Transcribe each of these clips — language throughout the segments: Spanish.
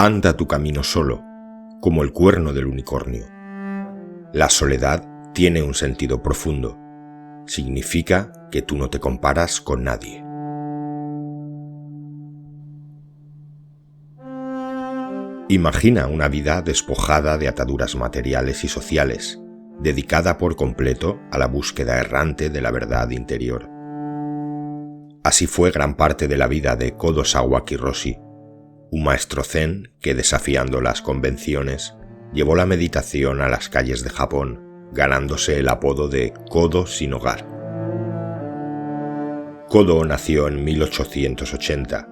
Anda tu camino solo, como el cuerno del unicornio. La soledad tiene un sentido profundo. Significa que tú no te comparas con nadie. Imagina una vida despojada de ataduras materiales y sociales, dedicada por completo a la búsqueda errante de la verdad interior. Así fue gran parte de la vida de Kodo Sawaki Roshi, un maestro zen que, desafiando las convenciones, llevó la meditación a las calles de Japón, ganándose el apodo de Kodo sin hogar. Kodo nació en 1880,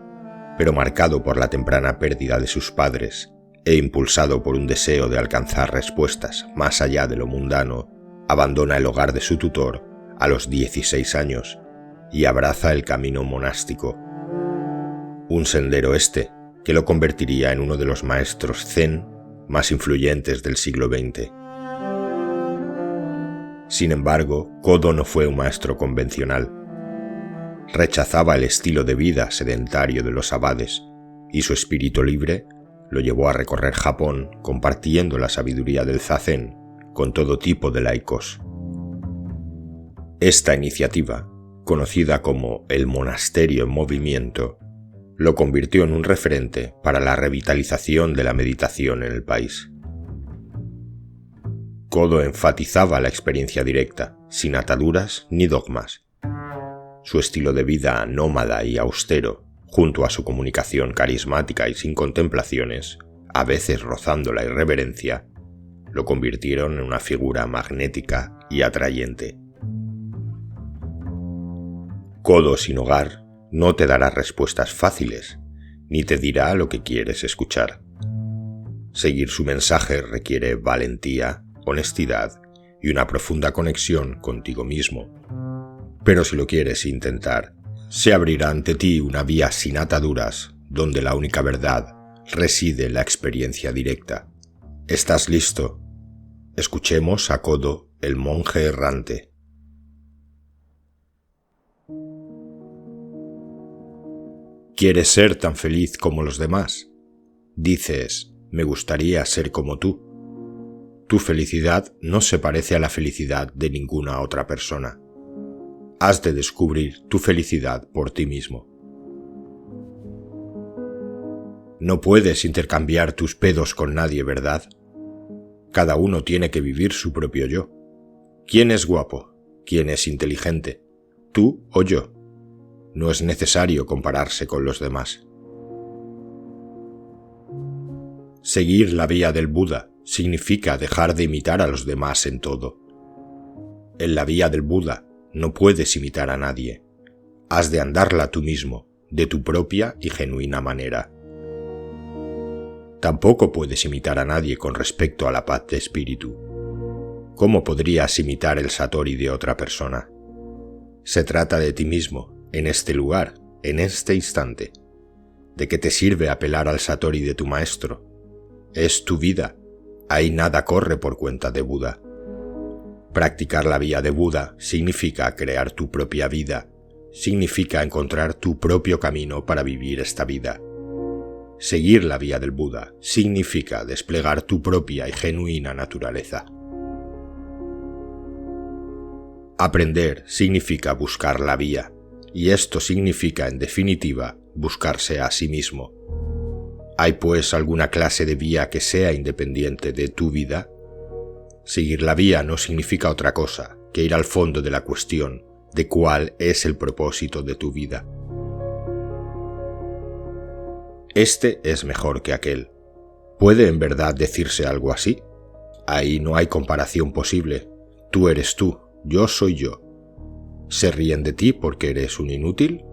pero marcado por la temprana pérdida de sus padres e impulsado por un deseo de alcanzar respuestas más allá de lo mundano, abandona el hogar de su tutor a los 16 años y abraza el camino monástico. Un sendero que lo convertiría en uno de los maestros zen más influyentes del siglo XX. Sin embargo, Kodo no fue un maestro convencional. Rechazaba el estilo de vida sedentario de los abades y su espíritu libre lo llevó a recorrer Japón compartiendo la sabiduría del zazen con todo tipo de laicos. Esta iniciativa, conocida como el Monasterio en Movimiento, lo convirtió en un referente para la revitalización de la meditación en el país. Kodo enfatizaba la experiencia directa, sin ataduras ni dogmas. Su estilo de vida nómada y austero, junto a su comunicación carismática y sin contemplaciones, a veces rozando la irreverencia, lo convirtieron en una figura magnética y atrayente. Kodo sin hogar no te dará respuestas fáciles, ni te dirá lo que quieres escuchar. Seguir su mensaje requiere valentía, honestidad y una profunda conexión contigo mismo. Pero si lo quieres intentar, se abrirá ante ti una vía sin ataduras, donde la única verdad reside en la experiencia directa. ¿Estás listo? Escuchemos a Kodo, el monje errante. ¿Quieres ser tan feliz como los demás? Dices, me gustaría ser como tú. Tu felicidad no se parece a la felicidad de ninguna otra persona. Has de descubrir tu felicidad por ti mismo. No puedes intercambiar tus pedos con nadie, ¿verdad? Cada uno tiene que vivir su propio yo. ¿Quién es guapo? ¿Quién es inteligente? ¿Tú o yo? No es necesario compararse con los demás. Seguir la vía del Buda significa dejar de imitar a los demás en todo. En la vía del Buda no puedes imitar a nadie. Has de andarla tú mismo, de tu propia y genuina manera. Tampoco puedes imitar a nadie con respecto a la paz de espíritu. ¿Cómo podrías imitar el Satori de otra persona? Se trata de ti mismo, en este lugar, en este instante. ¿De qué te sirve apelar al Satori de tu maestro? Es tu vida. Ahí nada corre por cuenta de Buda. Practicar la vía de Buda significa crear tu propia vida, significa encontrar tu propio camino para vivir esta vida. Seguir la vía del Buda significa desplegar tu propia y genuina naturaleza. Aprender significa buscar la vía, y esto significa, en definitiva, buscarse a sí mismo. ¿Hay pues alguna clase de vía que sea independiente de tu vida? Seguir la vía no significa otra cosa que ir al fondo de la cuestión de cuál es el propósito de tu vida. Este es mejor que aquel. ¿Puede en verdad decirse algo así? Ahí no hay comparación posible. Tú eres tú, yo soy yo. ¿Se ríen de ti porque eres un inútil?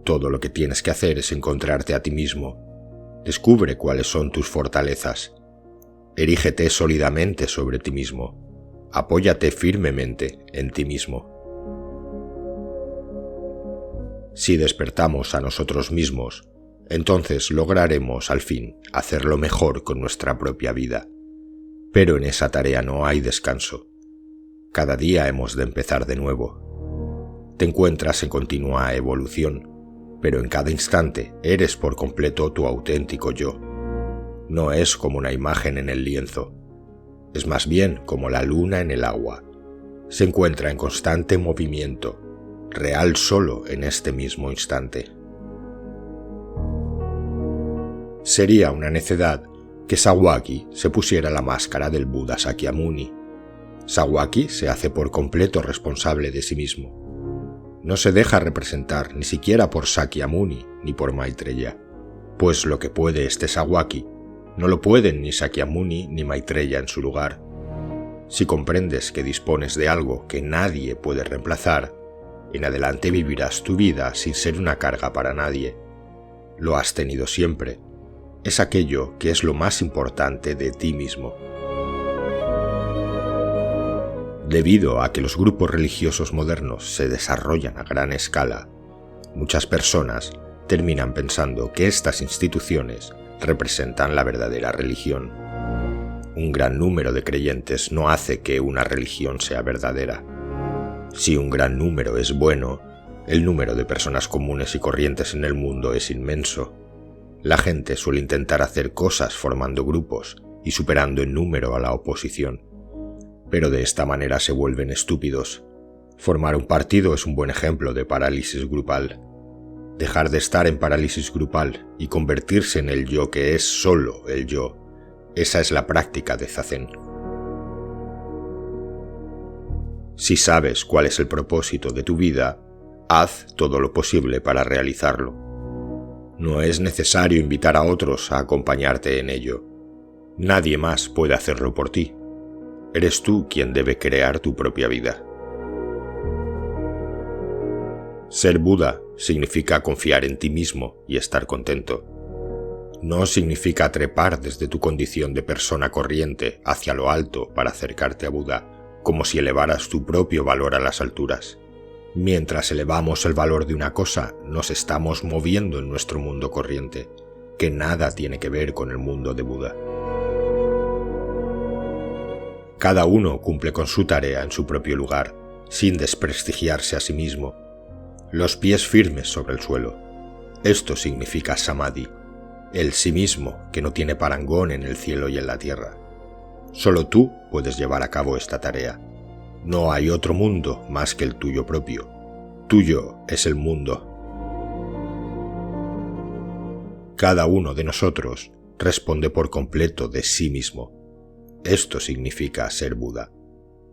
Todo lo que tienes que hacer es encontrarte a ti mismo. Descubre cuáles son tus fortalezas. Erígete sólidamente sobre ti mismo. Apóyate firmemente en ti mismo. Si despertamos a nosotros mismos, entonces lograremos al fin hacerlo mejor con nuestra propia vida. Pero en esa tarea no hay descanso. Cada día hemos de empezar de nuevo. Te encuentras en continua evolución, pero en cada instante eres por completo tu auténtico yo. No es como una imagen en el lienzo. Es más bien como la luna en el agua. Se encuentra en constante movimiento, real solo en este mismo instante. Sería una necedad que Sakyamuni se pusiera la máscara del Buda Sakyamuni. Sakyamuni se hace por completo responsable de sí mismo. No se deja representar ni siquiera por Sakyamuni ni por Maitreya, pues lo que puede este Sakyamuni no lo pueden ni Sakyamuni ni Maitreya en su lugar. Si comprendes que dispones de algo que nadie puede reemplazar, en adelante vivirás tu vida sin ser una carga para nadie. Lo has tenido siempre. Es aquello que es lo más importante de ti mismo. Debido a que los grupos religiosos modernos se desarrollan a gran escala, muchas personas terminan pensando que estas instituciones representan la verdadera religión. Un gran número de creyentes no hace que una religión sea verdadera. Si un gran número es bueno, el número de personas comunes y corrientes en el mundo es inmenso. La gente suele intentar hacer cosas formando grupos y superando en número a la oposición, pero de esta manera se vuelven estúpidos. Formar un partido es un buen ejemplo de parálisis grupal. Dejar de estar en parálisis grupal y convertirse en el yo que es solo el yo, esa es la práctica de Zazen. Si sabes cuál es el propósito de tu vida, haz todo lo posible para realizarlo. No es necesario invitar a otros a acompañarte en ello. Nadie más puede hacerlo por ti. Eres tú quien debe crear tu propia vida. Ser Buda significa confiar en ti mismo y estar contento. No significa trepar desde tu condición de persona corriente hacia lo alto para acercarte a Buda, como si elevaras tu propio valor a las alturas. Mientras elevamos el valor de una cosa, nos estamos moviendo en nuestro mundo corriente, que nada tiene que ver con el mundo de Buda. Cada uno cumple con su tarea en su propio lugar, sin desprestigiarse a sí mismo. Los pies firmes sobre el suelo. Esto significa Samadhi, el sí mismo que no tiene parangón en el cielo y en la tierra. Solo tú puedes llevar a cabo esta tarea. No hay otro mundo más que el tuyo propio. Tuyo es el mundo. Cada uno de nosotros responde por completo de sí mismo. Esto significa ser Buda.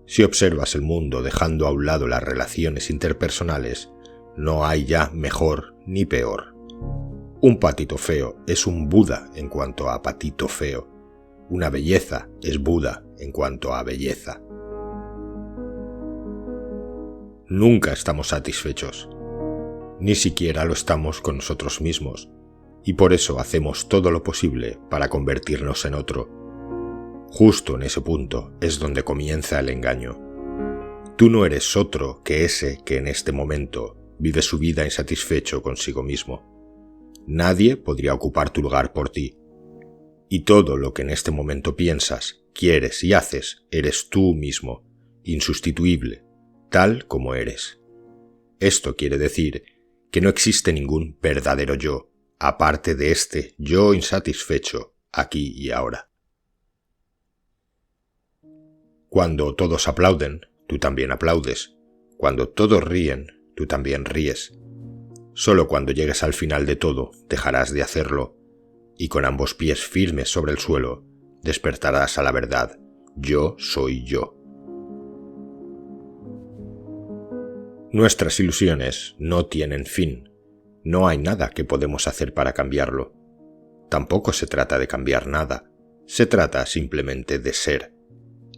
Si observas el mundo dejando a un lado las relaciones interpersonales, no hay ya mejor ni peor. Un patito feo es un Buda en cuanto a patito feo. Una belleza es Buda en cuanto a belleza. Nunca estamos satisfechos. Ni siquiera lo estamos con nosotros mismos, y por eso hacemos todo lo posible para convertirnos en otro. Justo en ese punto es donde comienza el engaño. Tú no eres otro que ese que en este momento vive su vida insatisfecho consigo mismo. Nadie podría ocupar tu lugar por ti. Y todo lo que en este momento piensas, quieres y haces, eres tú mismo, insustituible, tal como eres. Esto quiere decir que no existe ningún verdadero yo, aparte de este yo insatisfecho, aquí y ahora. Cuando todos aplauden, tú también aplaudes. Cuando todos ríen, tú también ríes. Solo cuando llegues al final de todo, dejarás de hacerlo, y con ambos pies firmes sobre el suelo, despertarás a la verdad. Yo soy yo. Nuestras ilusiones no tienen fin. No hay nada que podemos hacer para cambiarlo. Tampoco se trata de cambiar nada. Se trata simplemente de ser.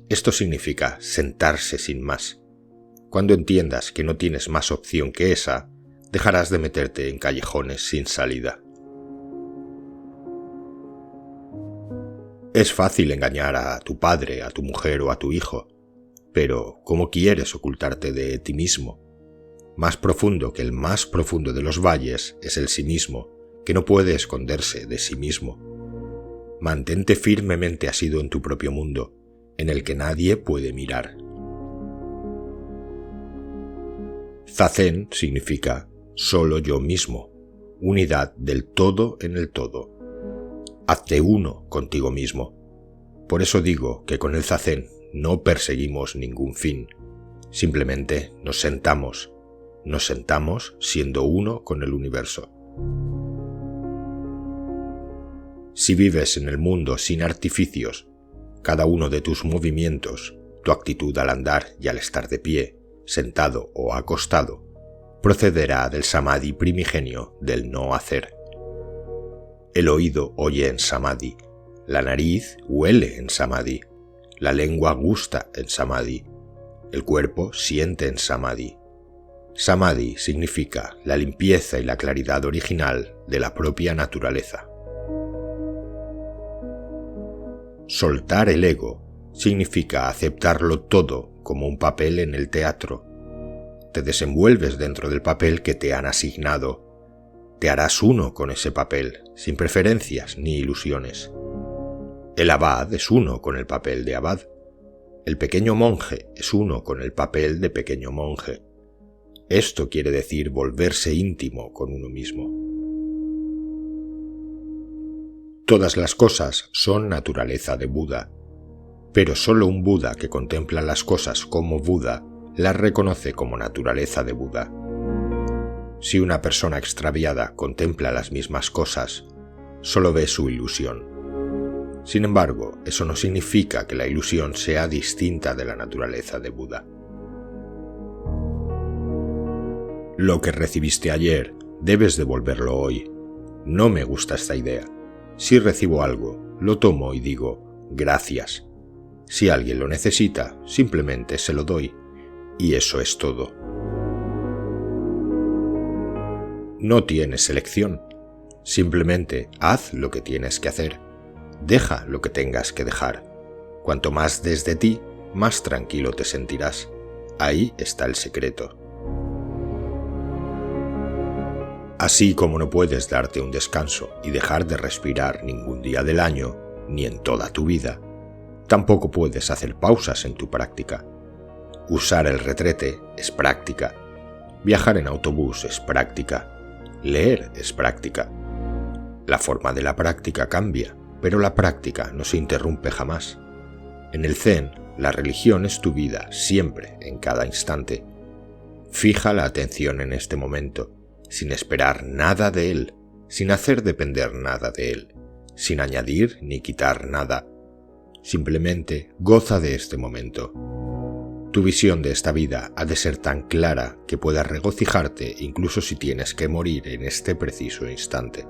Esto significa sentarse sin más. Cuando entiendas que no tienes más opción que esa, dejarás de meterte en callejones sin salida. Es fácil engañar a tu padre, a tu mujer o a tu hijo, pero ¿cómo quieres ocultarte de ti mismo? Más profundo que el más profundo de los valles es el sí mismo, que no puede esconderse de sí mismo. Mantente firmemente asido en tu propio mundo, en el que nadie puede mirar. Zazen significa solo yo mismo, unidad del todo en el todo. Hazte uno contigo mismo. Por eso digo que con el zazen no perseguimos ningún fin. Simplemente nos sentamos siendo uno con el universo. Si vives en el mundo sin artificios, cada uno de tus movimientos, tu actitud al andar y al estar de pie, sentado o acostado, procederá del samadhi primigenio del no hacer. El oído oye en samadhi, la nariz huele en samadhi, la lengua gusta en samadhi, el cuerpo siente en samadhi. Samadhi significa la limpieza y la claridad original de la propia naturaleza. Soltar el ego significa aceptarlo todo como un papel en el teatro. Te desenvuelves dentro del papel que te han asignado. Te harás uno con ese papel, sin preferencias ni ilusiones. El abad es uno con el papel de abad. El pequeño monje es uno con el papel de pequeño monje. Esto quiere decir volverse íntimo con uno mismo. Todas las cosas son naturaleza de Buda, pero solo un Buda que contempla las cosas como Buda las reconoce como naturaleza de Buda. Si una persona extraviada contempla las mismas cosas, solo ve su ilusión. Sin embargo, eso no significa que la ilusión sea distinta de la naturaleza de Buda. Lo que recibiste ayer, debes devolverlo hoy. No me gusta esta idea. Si recibo algo, lo tomo y digo, gracias. Si alguien lo necesita, simplemente se lo doy. Y eso es todo. No tienes elección. Simplemente haz lo que tienes que hacer. Deja lo que tengas que dejar. Cuanto más des de ti, más tranquilo te sentirás. Ahí está el secreto. Así como no puedes darte un descanso y dejar de respirar ningún día del año, ni en toda tu vida, tampoco puedes hacer pausas en tu práctica. Usar el retrete es práctica. Viajar en autobús es práctica. Leer es práctica. La forma de la práctica cambia, pero la práctica no se interrumpe jamás. En el Zen, la religión es tu vida, siempre, en cada instante. Fija la atención en este momento, sin esperar nada de él, sin hacer depender nada de él, sin añadir ni quitar nada. Simplemente goza de este momento. Tu visión de esta vida ha de ser tan clara que puedas regocijarte incluso si tienes que morir en este preciso instante.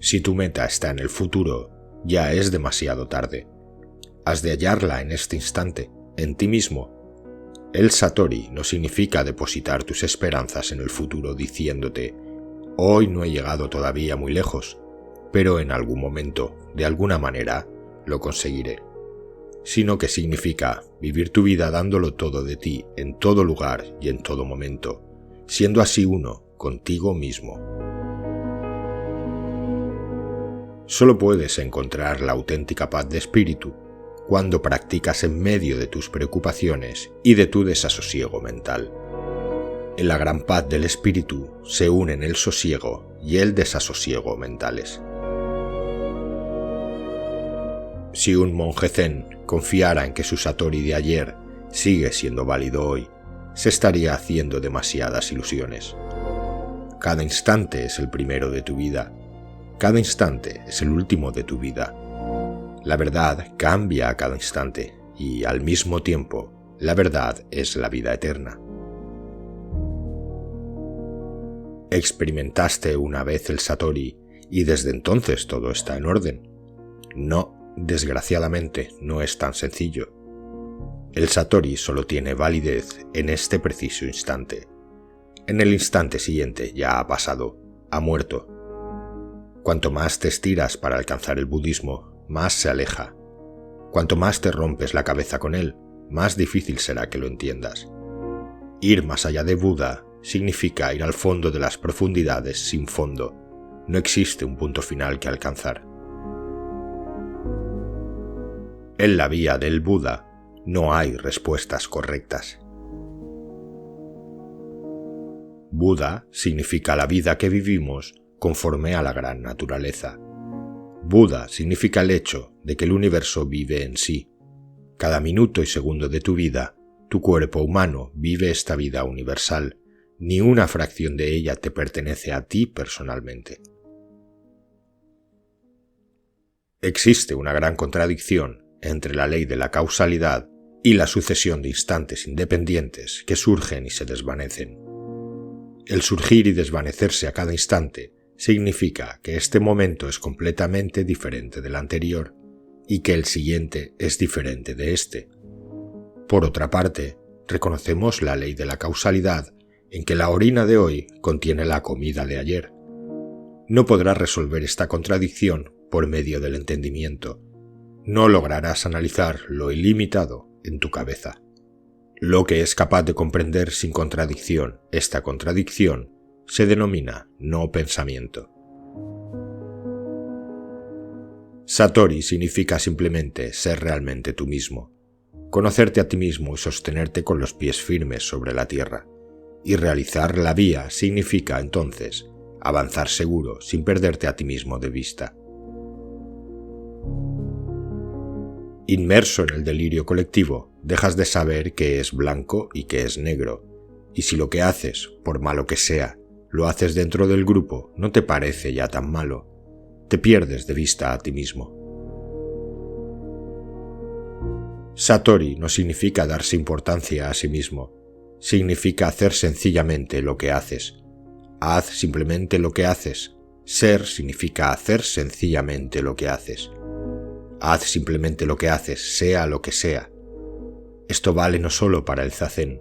Si tu meta está en el futuro, ya es demasiado tarde. Has de hallarla en este instante, en ti mismo. El Satori no significa depositar tus esperanzas en el futuro diciéndote, hoy no he llegado todavía muy lejos, pero en algún momento, de alguna manera, lo conseguiré. Sino que significa vivir tu vida dándolo todo de ti, en todo lugar y en todo momento, siendo así uno contigo mismo. Solo puedes encontrar la auténtica paz de espíritu cuando practicas en medio de tus preocupaciones y de tu desasosiego mental. En la gran paz del espíritu se unen el sosiego y el desasosiego mentales. Si un monje zen confiara en que su satori de ayer sigue siendo válido hoy, se estaría haciendo demasiadas ilusiones. Cada instante es el primero de tu vida. Cada instante es el último de tu vida. La verdad cambia a cada instante y, al mismo tiempo, la verdad es la vida eterna. Experimentaste una vez el satori y desde entonces todo está en orden. No, desgraciadamente, no es tan sencillo. El satori solo tiene validez en este preciso instante. En el instante siguiente ya ha pasado, ha muerto. Cuanto más te estiras para alcanzar el budismo, más se aleja. Cuanto más te rompes la cabeza con él, más difícil será que lo entiendas. Ir más allá de Buda significa ir al fondo de las profundidades sin fondo. No existe un punto final que alcanzar. En la vía del Buda no hay respuestas correctas. Buda significa la vida que vivimos conforme a la gran naturaleza. Buda significa el hecho de que el universo vive en sí. Cada minuto y segundo de tu vida, tu cuerpo humano vive esta vida universal. Ni una fracción de ella te pertenece a ti personalmente. Existe una gran contradicción entre la ley de la causalidad y la sucesión de instantes independientes que surgen y se desvanecen. El surgir y desvanecerse a cada instante significa que este momento es completamente diferente del anterior y que el siguiente es diferente de este. Por otra parte, reconocemos la ley de la causalidad en que la orina de hoy contiene la comida de ayer. No podrás resolver esta contradicción por medio del entendimiento. No lograrás analizar lo ilimitado en tu cabeza. Lo que es capaz de comprender sin contradicción esta contradicción se denomina no pensamiento. Satori significa simplemente ser realmente tú mismo, conocerte a ti mismo y sostenerte con los pies firmes sobre la tierra. Y realizar la vía significa entonces avanzar seguro sin perderte a ti mismo de vista. Inmerso en el delirio colectivo, dejas de saber qué es blanco y qué es negro, y si lo que haces, por malo que sea, lo haces dentro del grupo, no te parece ya tan malo, te pierdes de vista a ti mismo. Satori no significa darse importancia a sí mismo, significa hacer sencillamente lo que haces. Haz simplemente lo que haces. Ser significa hacer sencillamente lo que haces. Haz simplemente lo que haces, sea lo que sea. Esto vale no solo para el zazen.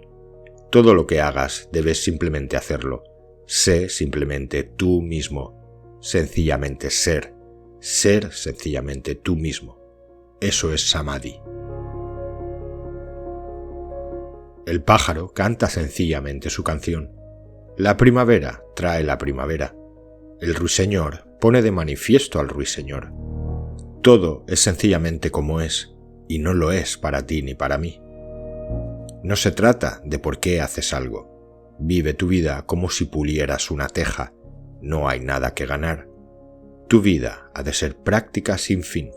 Todo lo que hagas debes simplemente hacerlo. Sé simplemente tú mismo. Sencillamente ser. Ser sencillamente tú mismo. Eso es samadhi. El pájaro canta sencillamente su canción. La primavera trae la primavera. El ruiseñor pone de manifiesto al ruiseñor. Todo es sencillamente como es, y no lo es para ti ni para mí. No se trata de por qué haces algo. Vive tu vida como si pulieras una teja. No hay nada que ganar. Tu vida ha de ser práctica sin fin.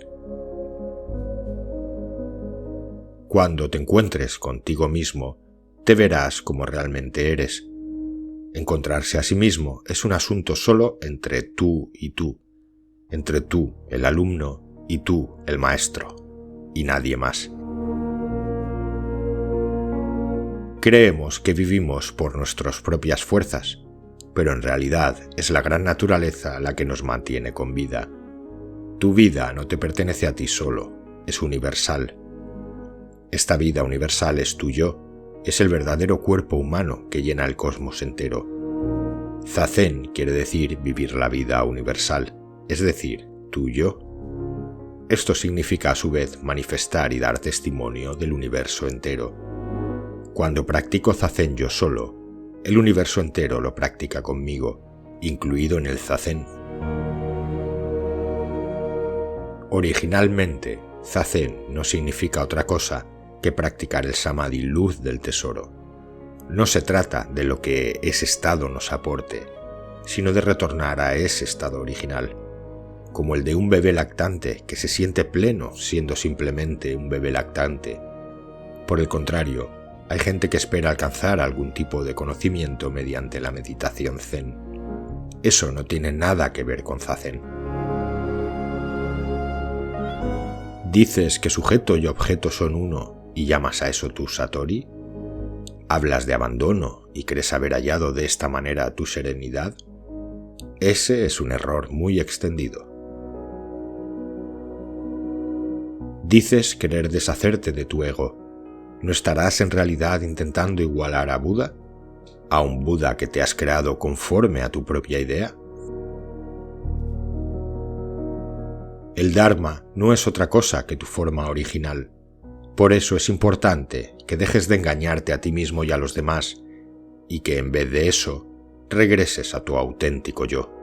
Cuando te encuentres contigo mismo, te verás como realmente eres. Encontrarse a sí mismo es un asunto solo entre tú y tú, entre tú, el alumno, y tú, el maestro, y nadie más. Creemos que vivimos por nuestras propias fuerzas, pero en realidad es la gran naturaleza la que nos mantiene con vida. Tu vida no te pertenece a ti solo, es universal. Esta vida universal es tu yo, es el verdadero cuerpo humano que llena el cosmos entero. Zazen quiere decir vivir la vida universal, es decir, tu yo. Esto significa a su vez manifestar y dar testimonio del universo entero. Cuando practico zazen yo solo, el universo entero lo practica conmigo, incluido en el zazen. Originalmente, zazen no significa otra cosa que practicar el samadhi luz del tesoro. No se trata de lo que ese estado nos aporte, sino de retornar a ese estado original, como el de un bebé lactante que se siente pleno siendo simplemente un bebé lactante. Por el contrario, hay gente que espera alcanzar algún tipo de conocimiento mediante la meditación zen. Eso no tiene nada que ver con zazen. ¿Dices que sujeto y objeto son uno y llamas a eso tu satori? ¿Hablas de abandono y crees haber hallado de esta manera tu serenidad? Ese es un error muy extendido. Dices querer deshacerte de tu ego. ¿No estarás en realidad intentando igualar a Buda? ¿A un Buda que te has creado conforme a tu propia idea? El Dharma no es otra cosa que tu forma original. Por eso es importante que dejes de engañarte a ti mismo y a los demás, y que en vez de eso, regreses a tu auténtico yo.